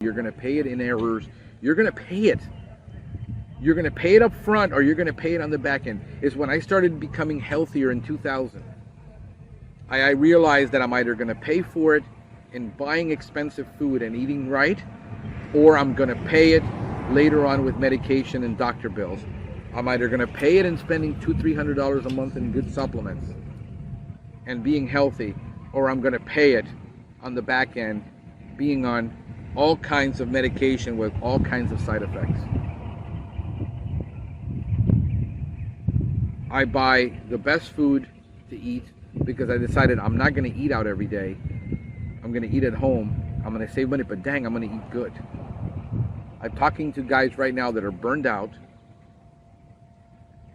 You're going to pay it in errors. You're going to pay it. You're going to pay it up front, or you're going to pay it on the back end. Is when I started becoming healthier in 2000. I realized that I'm either going to pay for it in buying expensive food and eating right, or I'm going to pay it later on with medication and doctor bills. I'm either going to pay it in spending $200-300 a month in good supplements and being healthy, or I'm going to pay it on the back end being on all kinds of medication with all kinds of side effects. I buy the best food to eat because I decided I'm not going to eat out every day. I'm going to eat at home. I'm going to save money, but dang, I'm going to eat good. I'm talking to guys right now that are burned out,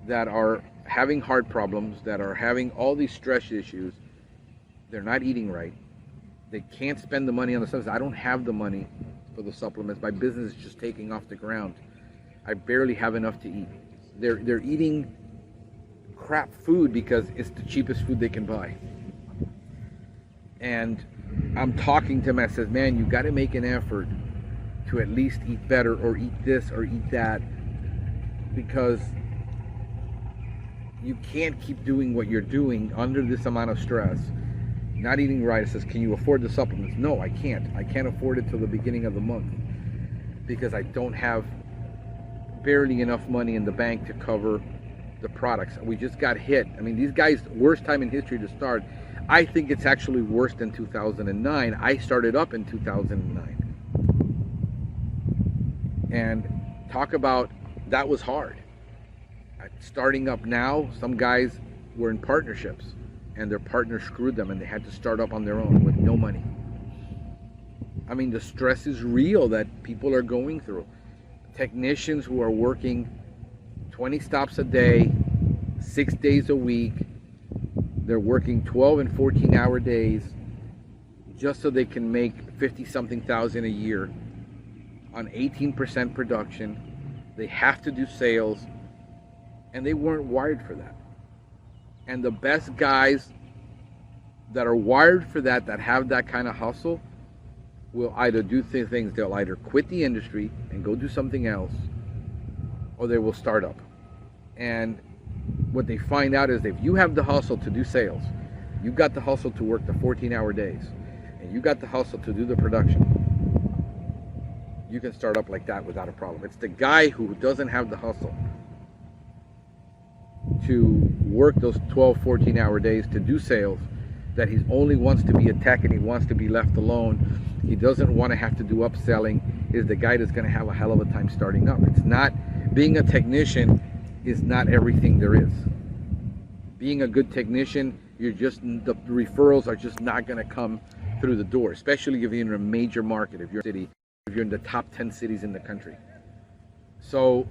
that are having heart problems, that are having all these stress issues. They're not eating right. They can't spend the money on the supplements. I don't have the money for the supplements. My business is just taking off the ground. I barely have enough to eat. They're eating crap food because it's the cheapest food they can buy. And I'm talking to them. I says, man, you got to make an effort to at least eat better, or eat this or eat that, because you can't keep doing what you're doing under this amount of stress. Not eating right. It says, can you afford the supplements? No, I can't. I can't afford it till the beginning of the month because I don't have barely enough money in the bank to cover the products. We just got hit. I mean, these guys, worst time in history to start. I think it's actually worse than 2009. I started up in 2009. And talk about, that was hard. Starting up now, some guys were in partnerships and their partner screwed them and they had to start up on their own with no money. I mean, the stress is real that people are going through. Technicians who are working 20 stops a day, 6 days a week. They're working 12 and 14-hour days just so they can make 50-something thousand a year on 18% production. They have to do sales, and they weren't wired for that. And the best guys that are wired for that, that have that kind of hustle, will either do things, they'll either quit the industry and go do something else, or they will start up. And what they find out is that if you have the hustle to do sales, you got the hustle to work the 14-hour days, and you got the hustle to do the production, you can start up like that without a problem. It's the guy who doesn't have the hustle to work those 12, 14-hour days to do sales, that he only wants to be a tech and he wants to be left alone. He doesn't want to have to do upselling, is the guy that's going to have a hell of a time starting up. It's not, being a technician is not everything there is. Being a good technician, you're just, the referrals are just not going to come through the door, especially if you're in a major market, if you're in a city, if you're in the top 10 cities in the country. So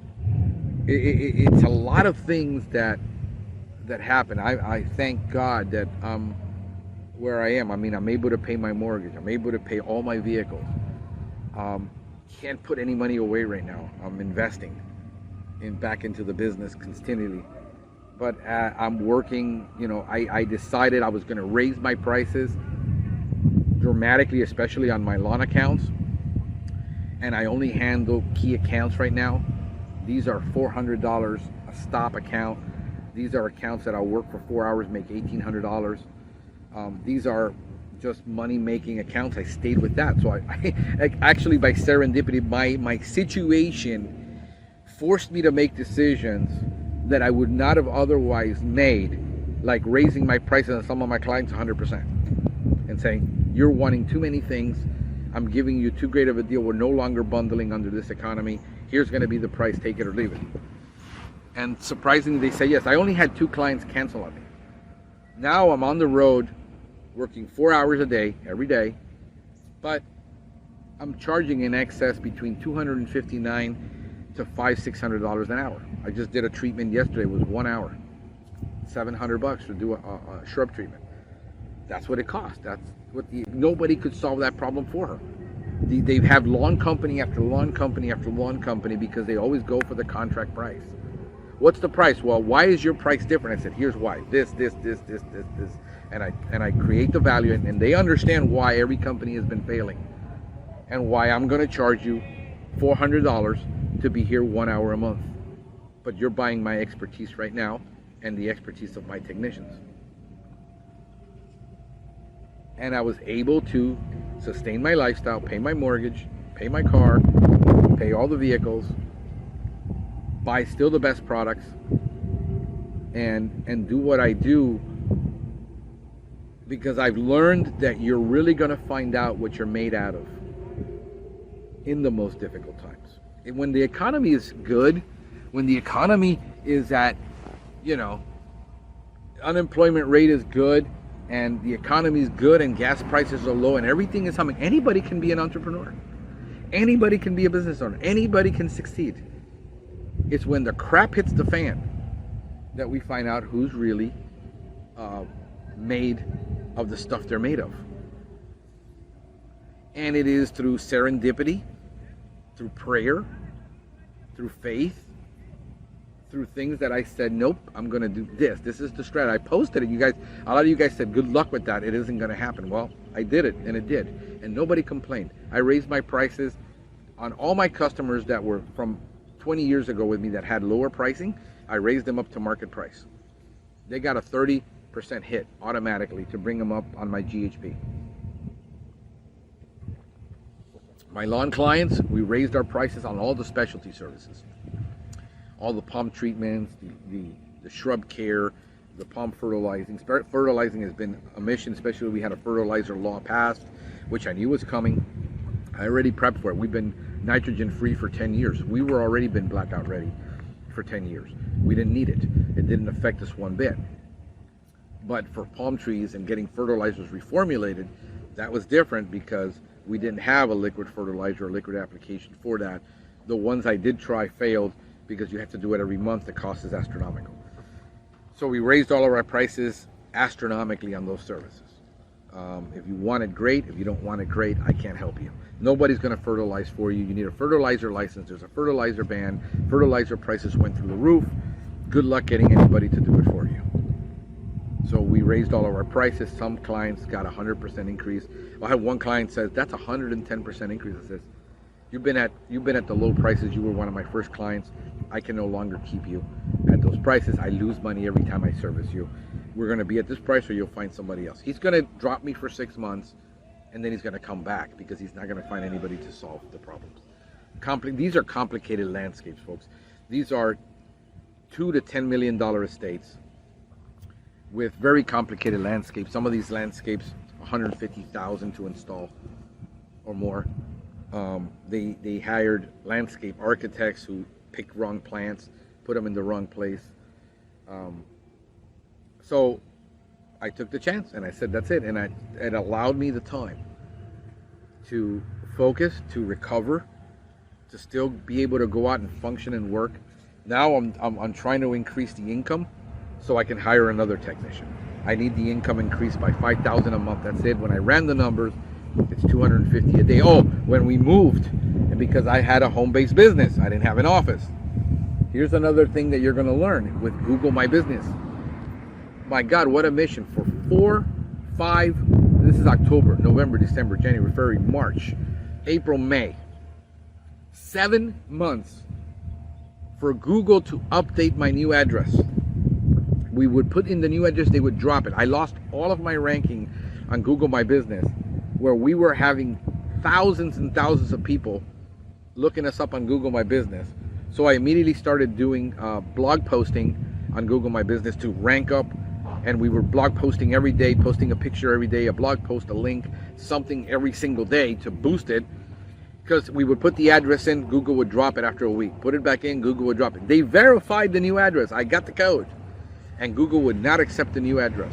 it's a lot of things that happen. I thank God that I'm where I am. I mean, I'm able to pay my mortgage. I'm able to pay all my vehicles. Can't put any money away right now. I'm investing back into the business continually. But I'm working, you know, I decided I was going to raise my prices dramatically, especially on my lawn accounts. And I only handle key accounts right now. These are $400 a stop account. These are accounts that I'll work for 4 hours, make $1,800. These are just money-making accounts. I stayed with that. So I actually, by serendipity, my situation forced me to make decisions that I would not have otherwise made, like raising my prices on some of my clients 100% and saying, you're wanting too many things. I'm giving you too great of a deal. We're no longer bundling under this economy. Here's going to be the price. Take it or leave it. And surprisingly, they say yes. I only had 2 clients cancel on me. Now I'm on the road working 4 hours a day, every day, but I'm charging in excess between $259 to $500-600 an hour. I just did a treatment yesterday. It was 1 hour, $700 to do a shrub treatment. That's what it cost. That's what nobody could solve that problem for her. They have lawn company after lawn company after lawn company because they always go for the contract price. What's the price? Well, why is your price different? I said, here's why. This. And I create the value, and they understand why every company has been failing. and why I'm going to charge you $400 to be here 1 hour a month. But you're buying my expertise right now and the expertise of my technicians. And I was able to sustain my lifestyle, pay my mortgage, pay my car, pay all the vehicles, buy still the best products, and do what I do, because I've learned that you're really going to find out what you're made out of in the most difficult times. When the economy is good, when the economy is at, unemployment rate is good, and the economy is good, and gas prices are low, and everything is humming, anybody can be an entrepreneur. Anybody can be a business owner. Anybody can succeed. It's when the crap hits the fan that we find out who's really made of the stuff they're made of. And it is through serendipity, through prayer, through faith, through things that I said, nope, I'm going to do this. This is the strat. I posted it. You guys, a lot of you guys said, good luck with that. It isn't going to happen. Well, I did it, and it did. And nobody complained. I raised my prices on all my customers that were from 20 years ago with me that had lower pricing. I raised them up to market price. They got a 30% hit automatically to bring them up on my GHP. My lawn clients, we raised our prices on all the specialty services. All the palm treatments, the shrub care, the palm fertilizing. Fertilizing has been a mission, especially we had a fertilizer law passed, which I knew was coming. I already prepped for it. We've been nitrogen free for 10 years. We were already been blackout ready for 10 years. We didn't need it. It didn't affect us one bit. But for palm trees and getting fertilizers reformulated, that was different because we didn't have a liquid fertilizer or liquid application for that. The ones I did try failed because you have to do it every month. The cost is astronomical. So we raised all of our prices astronomically on those services. If you want it, great. If you don't want it, great. I can't help you. Nobody's going to fertilize for you. You need a fertilizer license. There's a fertilizer ban. Fertilizer prices went through the roof. Good luck getting anybody to do it for you. So we raised all of our prices. Some clients got 100% increase. I had one client says, that's 110% increase. I says, you've been at the low prices. You were one of my first clients. I can no longer keep you at those prices. I lose money every time I service you. We're going to be at this price, or you'll find somebody else. He's going to drop me for 6 months, and then he's going to come back because he's not going to find anybody to solve the problems. These are complicated landscapes, folks. These are $2 to $10 million estates with very complicated landscapes. Some of these landscapes, $150,000 to install or more. They hired landscape architects who picked wrong plants, put them in the wrong place. So I took the chance and I said, that's it. And it allowed me the time to focus, to recover, to still be able to go out and function and work. Now I'm trying to increase the income so I can hire another technician. I need the income increased by $5,000 a month. That's it. When I ran the numbers, it's $250 a day. Oh, when we moved, and because I had a home-based business, I didn't have an office. Here's another thing that you're going to learn with Google My Business. My God, what a mission for 4, 5, this is October, November, December, January, February, March, April, May. 7 months for Google to update my new address. We would put in the new address, they would drop it. I lost all of my ranking on Google My Business, where we were having thousands and thousands of people looking us up on Google My Business. So I immediately started doing blog posting on Google My Business to rank up. And we were blog posting every day, posting a picture every day, a blog post, a link, something every single day to boost it. Because we would put the address in, Google would drop it after a week. Put it back in, Google would drop it. They verified the new address. I got the code. And Google would not accept the new address.